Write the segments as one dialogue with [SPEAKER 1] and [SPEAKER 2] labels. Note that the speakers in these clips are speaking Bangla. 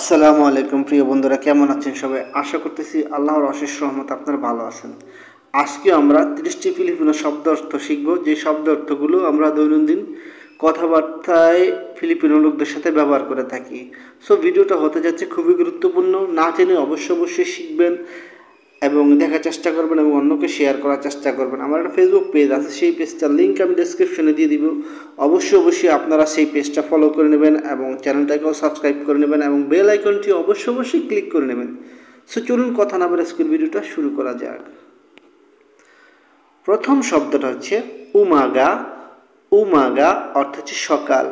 [SPEAKER 1] আসসালামু আলাইকুম প্রিয় বন্ধুরা, কেমন আছেন সবাই? আশা করতেছি আল্লাহর অশেষ রহমত আপনারা ভালো আছেন। আজকে আমরা 30টি ফিলিপিনো শব্দ অর্থ শিখব, যে শব্দ অর্থগুলো আমরা দৈনন্দিন কথাবার্তায় ফিলিপিনো লোকদের সাথে ব্যবহার করে থাকি। সো ভিডিওটা হতে যাচ্ছে খুবই গুরুত্বপূর্ণ। না জেনে অবশ্যই শিখবেন এবং দেখার চেষ্টা করবেন এবং অন্যকে শেয়ার করার চেষ্টা করবেন। আমার একটা ফেসবুক পেজ আছে, সেই পেজটার লিঙ্ক আমি ডেসক্রিপশনে দিয়ে দিব। অবশ্যই আপনারা সেই পেজটা ফলো করে নেবেন এবং চ্যানেলটাকেও সাবস্ক্রাইব করে নেবেন এবং বেল আইকনটি অবশ্যই ক্লিক করে নেবেন। সো চলুন কথা না বলে আজকের ভিডিওটা শুরু করা যাক। প্রথম শব্দটা হচ্ছে উমাগা। উমাগা অর্থ হচ্ছে সকাল।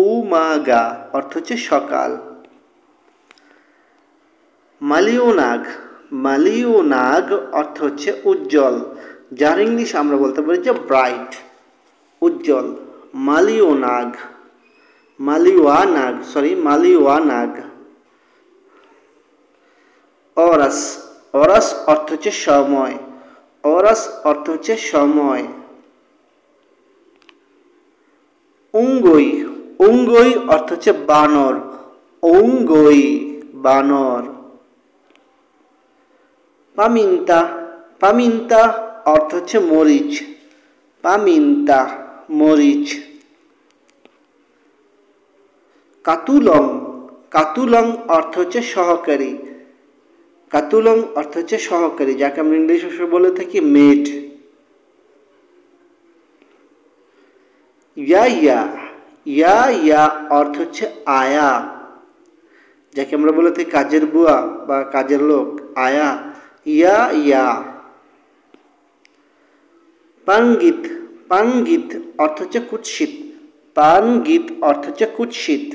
[SPEAKER 1] উমাগা অর্থ হচ্ছে সকাল। মালিওনাগ। মালিওনাগ অর্থ হচ্ছে উজ্জ্বল, যার ইংলিশ আমরা বলতে পারি যে ব্রাইট, উজ্জ্বল। মালিওনাগ। মালিওয়ানাগ। অরাস। অরাস অর্থ হচ্ছে সময়। অরাস অর্থ হচ্ছে সময়। উঙ্গই। উঙ্গই অর্থ হচ্ছে বানর। উঙ্গই বানর। পামিন্তা। পামিন্তা অর্থ হচ্ছে মরিচ। পামিন্তা মরিচ। কাতুলং। কাতুলং অর্থ হচ্ছে সহকারী। কাতুলং অর্থ হচ্ছে সহকারী, যাকে আমরা ইংলিশ ভাষায় বলে থাকি মেড। ইয়া। ইয়া অর্থ হচ্ছে আয়া, যাকে আমরা বলে থাকি কাজের বুয়া বা কাজের লোক, আয়া। ইয়া। পাঙ্গিত। পাঙ্গিত অর্থ হচ্ছে কুৎসিত। পাঙ্গিত অর্থ হচ্ছে কুৎসিত।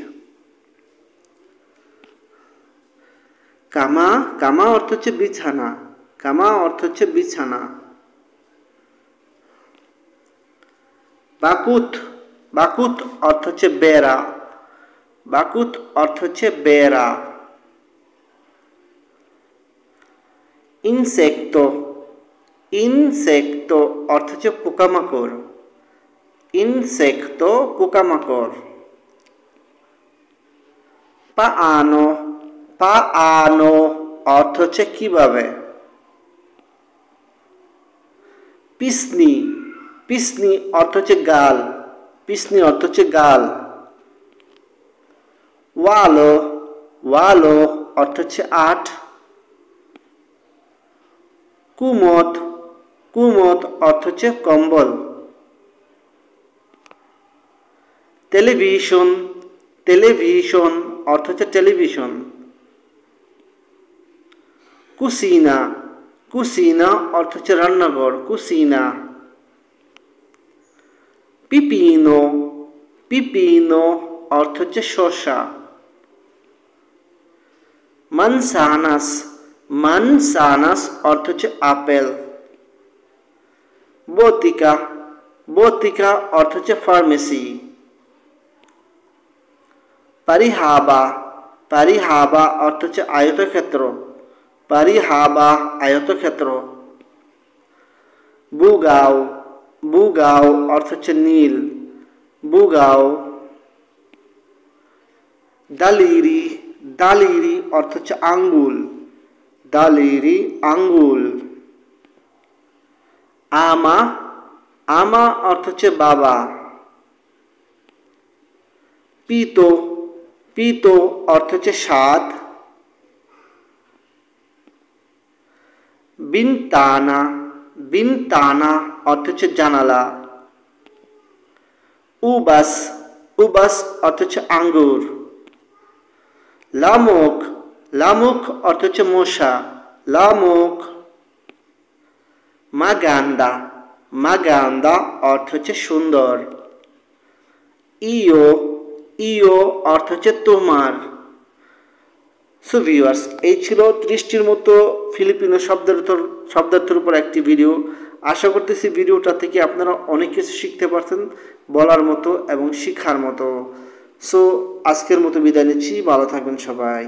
[SPEAKER 1] কামা। কামা অর্থ হচ্ছে বিছানা। কামা অর্থ হচ্ছে বিছানা। বাকুত। বাকুত অর্থ হচ্ছে বেড়া। বাকুত অর্থ হচ্ছে বেড়া। ইনসেক্তো। ইনসেক্তো অর্থ হচ্ছে পোকামাকড়। ইনসেক্তো পোকামাকড়। পাআনো। পাআনো অর্থ হচ্ছে কিভাবে। পিসনি। পিসনি অর্থ হচ্ছে গাল। পিসনি অর্থ হচ্ছে গাল। ওয়ালো। ওয়ালো অর্থ হচ্ছে আট। কুমত। কুমত অর্থ হচ্ছে কম্বল। টেলিভিশন। টেলিভিশন অর্থ হচ্ছে টেলিভিশন। কুসিনা। কুসিনা অর্থ হচ্ছে রান্নাঘর। কুসিনা। পিপিনো। পিপিনো অর্থ হচ্ছে শসা। মানসানাস। মানসানাস অর্থ হচ্ছে আপেল। বতিকা। বতিকা অর্থ হচ্ছে ফার্মেসি। পারিহাবা। পারিহাবা অর্থ হচ্ছে আয়তক্ষেত্র। পারিহাবা আয়তক্ষেত্র। বুগাও। বুগাও অর্থ হচ্ছে নীল। বুগাও। দালিরি। দালিরি অর্থ হচ্ছে আঙ্গুল। দালিরি আঙ্গুল। আমা। আমা অর্থ হচ্ছে বাবা। পিতো। পিতো অর্থ হচ্ছে সাত। বিনতানা। বিনতানা অর্থ হচ্ছে জানালা। উবাস। উবাস অর্থ হচ্ছে আঙ্গুর। লামুক। লামুক অর্থ হচ্ছে মশা। লামুক। মাগান্দা। মাগান্দা অর্থ হচ্ছে সুন্দর। ইয়ো। ইয়ো অর্থ হচ্ছে তোমার। সো ভিউয়ার্স, এই ছিল 30টির মতো ফিলিপিনো শব্দার্থের উপর একটি ভিডিও। আশা করতেছি ভিডিওটা থেকে আপনারা অনেক কিছু শিখতে পারছেন, বলার মতো এবং শিখার মতো। সো আজকের মতো বিদায় নিচ্ছি। ভালো থাকবেন সবাই।